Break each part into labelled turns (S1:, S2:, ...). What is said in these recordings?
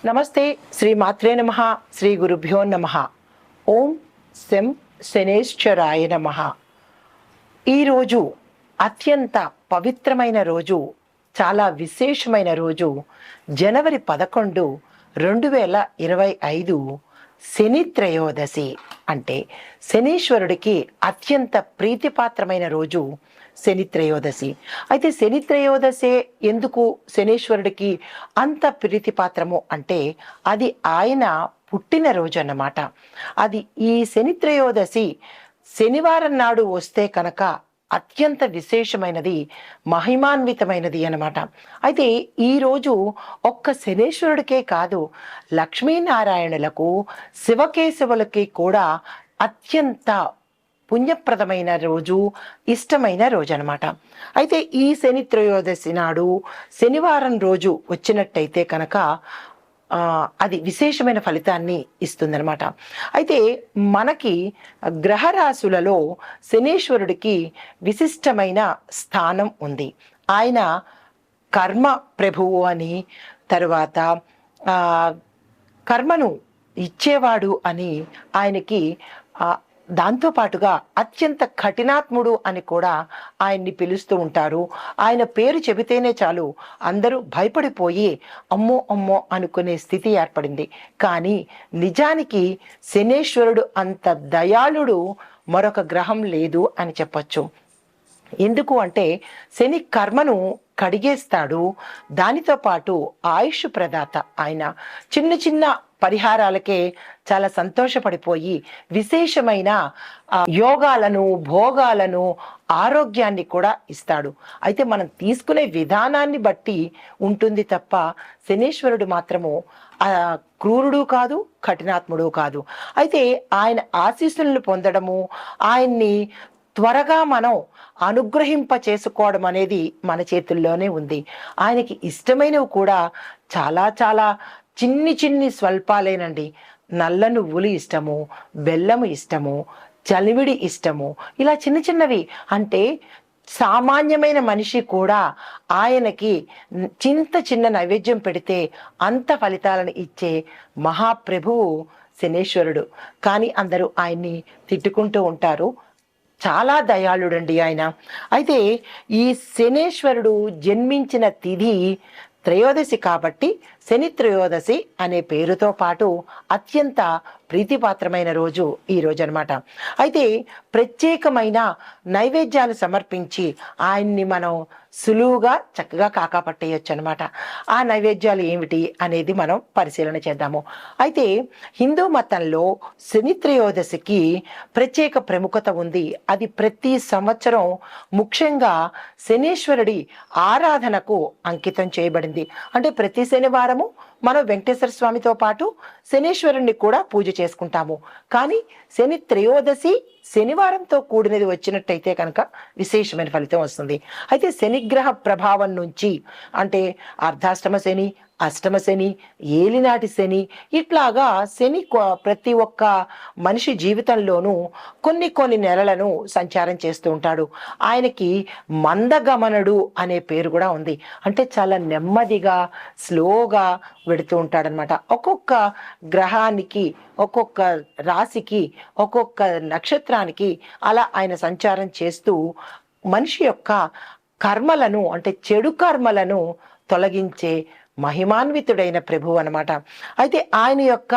S1: నమస్తే. శ్రీ మాత్రే నమః. శ్రీ గురుభ్యో నమః. ఓం శం శనేశ్వరాయ నమః. ఈరోజు అత్యంత పవిత్రమైన రోజు, చాలా విశేషమైన రోజు. జనవరి 11, 2025 శని త్రయోదశి. అంటే శనీశ్వరుడికి అత్యంత ప్రీతిపాత్రమైన రోజు శని త్రయోదశి. అయితే శని త్రయోదశి ఎందుకు శనీశ్వరుడికి అంత ప్రీతిపాత్రము అంటే అది ఆయన పుట్టినరోజు అన్నమాట. అది ఈ శని త్రయోదశి శనివారం నాడు వస్తే కనుక అత్యంత విశేషమైనది, మహిమాన్వితమైనది అన్నమాట. అయితే ఈరోజు ఒక్క శనేశ్వరుడికే కాదు, లక్ష్మీనారాయణులకు, శివకేశవులకి కూడా అత్యంత పుణ్యప్రదమైన రోజు, ఇష్టమైన రోజు అనమాట. అయితే ఈ శని త్రయోదశి నాడు శనివారం రోజు వచ్చినట్టయితే కనుక అది విశేషమైన ఫలితాన్ని ఇస్తుందన్నమాట. అయితే మనకి గ్రహరాశులలో శనీశ్వరుడికి విశిష్టమైన స్థానం ఉంది. ఆయన కర్మ ప్రభువు అని, తర్వాత కర్మను ఇచ్చేవాడు అని ఆయనకి, దాంతోపాటుగా అత్యంత కఠినాత్ముడు అని కూడా ఆయన్ని పిలుస్తూ ఉంటారు. ఆయన పేరు చెబితేనే చాలు అందరూ భయపడిపోయి అమ్మో అమ్మో అనుకునే స్థితి ఏర్పడింది. కానీ నిజానికి శనేశ్వరుడు అంత దయాళుడు మరొక గ్రహం లేదు అని చెప్పచ్చు. ఎందుకు అంటే శని కర్మను కడిగేస్తాడు, దానితో పాటు ఆయుష్ ప్రదాత. ఆయన చిన్న చిన్న పరిహారాలకే చాలా సంతోషపడిపోయి విశేషమైన యోగాలను, భోగాలను, ఆరోగ్యాన్ని కూడా ఇస్తాడు. అయితే మనం తీసుకునే విధానాన్ని బట్టి ఉంటుంది తప్ప శనీశ్వరుడు మాత్రము క్రూరుడు కాదు, కఠినాత్ముడు కాదు. అయితే ఆయన ఆశీస్సులను పొందడము, ఆయన్ని త్వరగా మనం అనుగ్రహింప చేసుకోవడం అనేది మన చేతుల్లోనే ఉంది. ఆయనకి ఇష్టమైనవి కూడా చాలా చాలా చిన్ని స్వల్పాలేనండి. నల్ల నువ్వులు ఇష్టము, బెల్లము ఇష్టము, చలివిడి ఇష్టము, ఇలా చిన్నవి. అంటే సామాన్యమైన మనిషి కూడా ఆయనకి చిన్న నైవేద్యం పెడితే అంత ఫలితాలను ఇచ్చే మహాప్రభువు శనేశ్వరుడు. కానీ అందరూ ఆయన్ని తిట్టుకుంటూ ఉంటారు. చాలా దయాళుడండి ఆయన. అయితే ఈ శనేశ్వరుడు జన్మించిన తిథి త్రయోదశి కాబట్టి శని త్రయోదశి అనే పేరుతో పాటు అత్యంత ప్రీతిపాత్రమైన రోజు ఈ రోజు అనమాట. అయితే ప్రత్యేకమైన నైవేద్యాలు సమర్పించి ఆయన్ని మనం సులువుగా చక్కగా కాకాపట్టేయచ్చు అనమాట. ఆ నైవేద్యాలు ఏమిటి అనేది మనం పరిశీలన చేద్దాము. అయితే హిందూ మతంలో శని త్రయోదశికి ప్రత్యేక ప్రముఖత ఉంది. అది ప్రతి సంవత్సరం ముఖ్యంగా శనీశ్వరుడి ఆరాధనకు అంకితం చేయబడింది. అంటే ప్రతి శనివారము మనం వెంకటేశ్వర స్వామితో పాటు శనీశ్వరుణ్ణి కూడా పూజ చేసుకుంటాము. కానీ శని త్రయోదశి శనివారంతో కూడినది వచ్చినట్టయితే కనుక విశేషమైన ఫలితం వస్తుంది. అయితే శనిగ్రహ ప్రభావం నుంచి, అంటే అర్ధాష్టమ శని, అష్టమ శని, ఏలినాటి శని, ఇట్లాగా శని ప్రతి ఒక్క మనిషి జీవితంలోనూ కొన్ని నెలలను సంచారం చేస్తూ ఉంటాడు. ఆయనకి మందగమనుడు అనే పేరు కూడా ఉంది. అంటే చాలా నెమ్మదిగా, స్లోగా వెడుతూ ఉంటాడనమాట. ఒక్కొక్క గ్రహానికి, ఒక్కొక్క రాశికి, ఒక్కొక్క నక్షత్రానికి అలా ఆయన సంచారం చేస్తూ మనిషి యొక్క కర్మలను, అంటే చెడు కర్మలను తొలగించే మహిమాన్వితుడైన ప్రభువు అనమాట. అయితే ఆయన యొక్క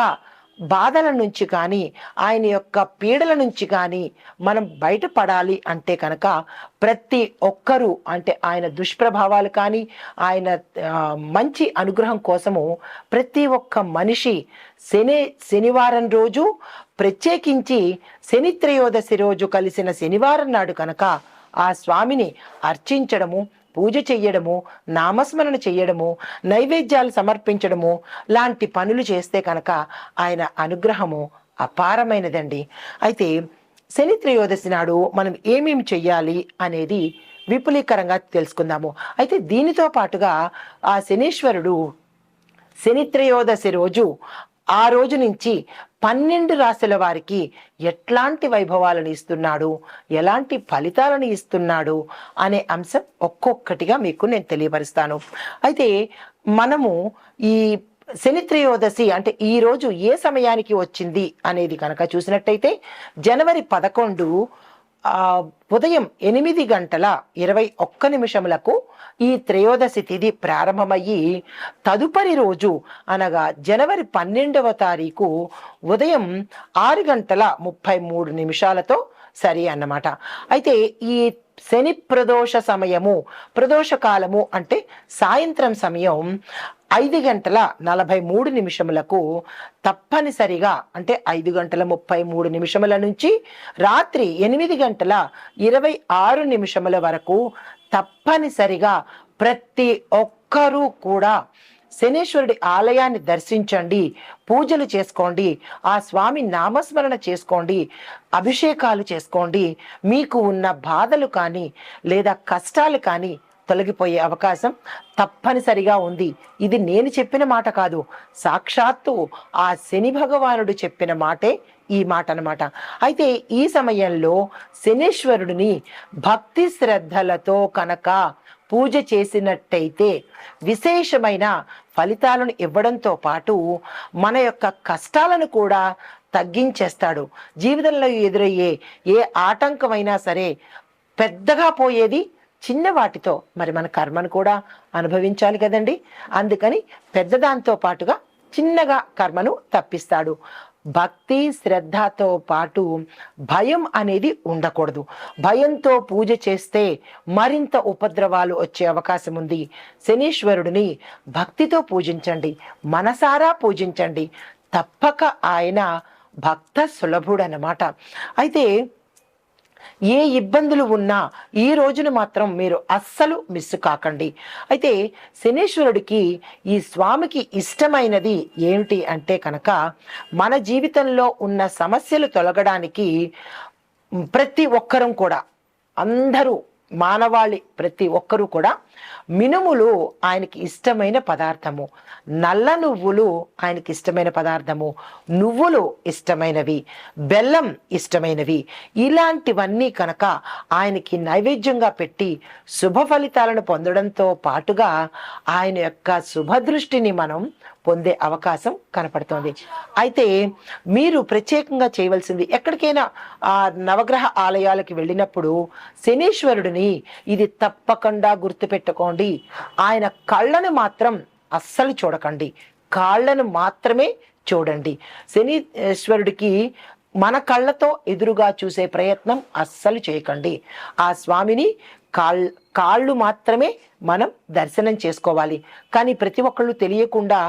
S1: బాధల నుంచి కానీ, ఆయన యొక్క పీడల నుంచి కానీ మనం బయటపడాలి అంటే కనుక ప్రతి ఒక్కరూ, అంటే ఆయన దుష్ప్రభావాలు కానీ, ఆయన మంచి అనుగ్రహం కోసము ప్రతి ఒక్క మనిషి శనివారం రోజు, ప్రత్యేకించి శని త్రయోదశి రోజు కలిసిన శనివారం నాడు కనుక ఆ స్వామిని అర్చించడము, పూజ చెయ్యడము, నామస్మరణ చెయ్యడము, నైవేద్యాలు సమర్పించడము లాంటి పనులు చేస్తే కనుక ఆయన అనుగ్రహము అపారమైనదండి. అయితే శని త్రయోదశి నాడు మనం ఏమేమి చెయ్యాలి అనేది విపులీకరంగా తెలుసుకుందాము. అయితే దీనితో పాటుగా ఆ శనీశ్వరుడు శని త్రయోదశి రోజు, ఆ రోజు నుంచి 12 రాశుల వారికి ఎట్లాంటి వైభవాలను ఇస్తున్నాడు, ఎలాంటి ఫలితాలను ఇస్తున్నాడు అనే అంశం ఒక్కొక్కటిగా మీకు నేను తెలియపరుస్తాను. అయితే మనము ఈ శని త్రయోదశి అంటే ఈ రోజు ఏ సమయానికి వచ్చింది అనేది కనుక చూసినట్టయితే జనవరి 11 ఉదయం 8:21 ఈ త్రయోదశి తిథి ప్రారంభమయ్యి తదుపరి రోజు అనగా జనవరి 12వ తారీఖు ఉదయం 6:33 సరి అన్నమాట. అయితే ఈ శని ప్రదోష సమయము, ప్రదోష కాలము అంటే సాయంత్రం సమయం 5:43 తప్పనిసరిగా అంటే 5:33 నుంచి రాత్రి 8:26 వరకు తప్పనిసరిగా ప్రతి ఒక్కరూ కూడా శనేశ్వరుడి ఆలయాన్ని దర్శించండి, పూజలు చేసుకోండి, ఆ స్వామి నామస్మరణ చేసుకోండి, అభిషేకాలు చేసుకోండి. మీకు ఉన్న బాధలు కానీ లేదా కష్టాలు కానీ తొలగిపోయే అవకాశం తప్పనిసరిగా ఉంది. ఇది నేను చెప్పిన మాట కాదు, సాక్షాత్తు ఆ శని భగవానుడు చెప్పిన మాటే ఈ మాట అన్నమాట. అయితే ఈ సమయంలో శనేశ్వరుడిని భక్తి శ్రద్ధలతో కనుక పూజ చేసినట్టయితే విశేషమైన ఫలితాలను ఇవ్వడంతో పాటు మన యొక్క కష్టాలను కూడా తగ్గించేస్తాడు. జీవితంలో ఎదురయ్యే ఏ ఆటంకమైనా సరే పెద్దగా పోయేది చిన్న వాటితో. మరి మన కర్మను కూడా అనుభవించాలి కదండి. అందుకని పెద్దదాంతో పాటుగా చిన్నగా కర్మను తప్పిస్తాడు. భక్తి శ్రద్ధతో పాటు భయం అనేది ఉండకూడదు. భయంతో పూజ చేస్తే మరింత ఉపద్రవాలు వచ్చే అవకాశం ఉంది. శనీశ్వరుడిని భక్తితో పూజించండి, మనసారా పూజించండి. తప్పక ఆయన భక్త సులభుడు అన్నమాట. అయితే ఏ ఇబ్బందులు ఉన్నా ఈ రోజున మాత్రం మీరు అస్సలు మిస్ కాకండి. అయితే శనీశ్వరుడికి ఈ స్వామికి ఇష్టమైనది ఏమిటి అంటే కనుక మన జీవితంలో ఉన్న సమస్యలు తొలగడానికి ప్రతి ఒక్కరం కూడా, అందరూ మానవాళి ప్రతి ఒక్కరూ కూడా మినుములు ఆయనకి ఇష్టమైన పదార్థము, నల్ల నువ్వులు ఆయనకి ఇష్టమైన పదార్థము, నువ్వులు ఇష్టమైనవి, బెల్లం ఇష్టమైనవి. ఇలాంటివన్నీ కనుక ఆయనకి నైవేద్యంగా పెట్టి శుభ ఫలితాలను పొందడంతో పాటుగా ఆయన యొక్క శుభదృష్టిని మనం పొందే అవకాశం కనపడుతోంది. అయితే మీరు ప్రత్యేకంగా చేయవలసింది, ఎక్కడికైనా నవగ్రహ ఆలయాలకు వెళ్ళినప్పుడు శనీశ్వరుడిని ఇది తప్పకుండా గుర్తుపెట్టుకోండి, ఆయన కళ్ళను మాత్రం అస్సలు చూడకండి, కాళ్ళను మాత్రమే చూడండి. శనీశ్వరుడికి మన కళ్ళతో ఎదురుగా చూసే ప్రయత్నం అస్సలు చేయకండి. ఆ స్వామిని కాళ్ళు మాత్రమే మనం దర్శనం చేసుకోవాలి. కానీ ప్రతి ఒక్కళ్ళు తెలియకుండా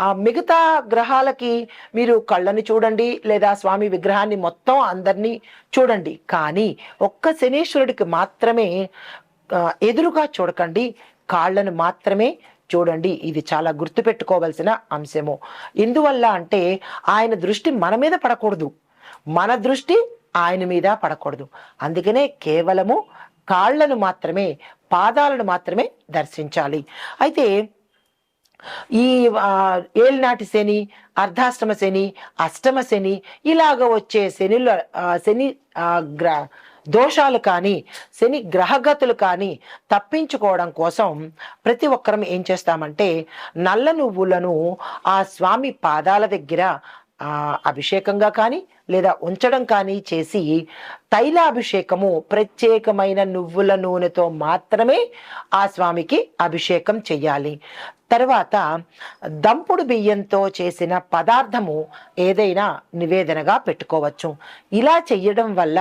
S1: ఆ మిగతా గ్రహాలకి మీరు కళ్ళని చూడండి లేదా స్వామి విగ్రహాన్ని మొత్తం అందరినీ చూడండి, కానీ ఒక్క శనీశ్వరుడికి మాత్రమే ఎదురుగా చూడకండి, కాళ్ళను మాత్రమే చూడండి. ఇది చాలా గుర్తుపెట్టుకోవాల్సిన అంశము. ఎందువల్ల అంటే ఆయన దృష్టి మన మీద పడకూడదు, మన దృష్టి ఆయన మీద పడకూడదు. అందుకనే కేవలము కాళ్ళను మాత్రమే, పాదాలను మాత్రమే దర్శించాలి. అయితే ఈ ఏలినాటి శని, అర్ధాష్టమ శని, అష్టమ శని ఇలాగ వచ్చే శని దోషాలు కానీ శని గ్రహగతులు కానీ తప్పించుకోవడం కోసం ప్రతి ఒక్కరం ఏం చేస్తామంటే నల్ల నువ్వులను ఆ స్వామి పాదాల దగ్గర అభిషేకంగా కానీ లేదా ఉంచడం కానీ చేసి తైలాభిషేకము, ప్రత్యేకమైన నువ్వుల నూనెతో మాత్రమే ఆ స్వామికి అభిషేకం చెయ్యాలి. తర్వాత దంపుడు బియ్యంతో చేసిన పదార్థము ఏదైనా నివేదనగా పెట్టుకోవచ్చు. ఇలా చెయ్యడం వల్ల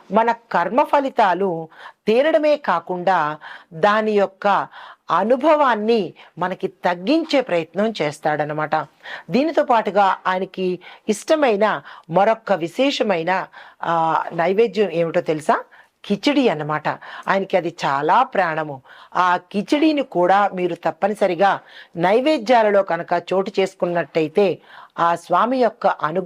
S1: మన కర్మ ఫలితాలు తీరడమే కాకుండా దాని యొక్క అనుభవాన్ని మనకి తగ్గించే ప్రయత్నం చేస్తాడనమాట. దీనితో పాటుగా ఆయనకి ఇష్టమైన మరొక విశేషమైన నైవేద్యం ఏమిటో తెలుసా? కిచిడి అన్నమాట. ఆయనకి అది చాలా ప్రాణము. ఆ కిచిడిని కూడా మీరు తప్పనిసరిగా నైవేద్యాలలో కనుక చోటు చేసుకున్నట్టయితే ఆ స్వామి యొక్క అనుగ్రహం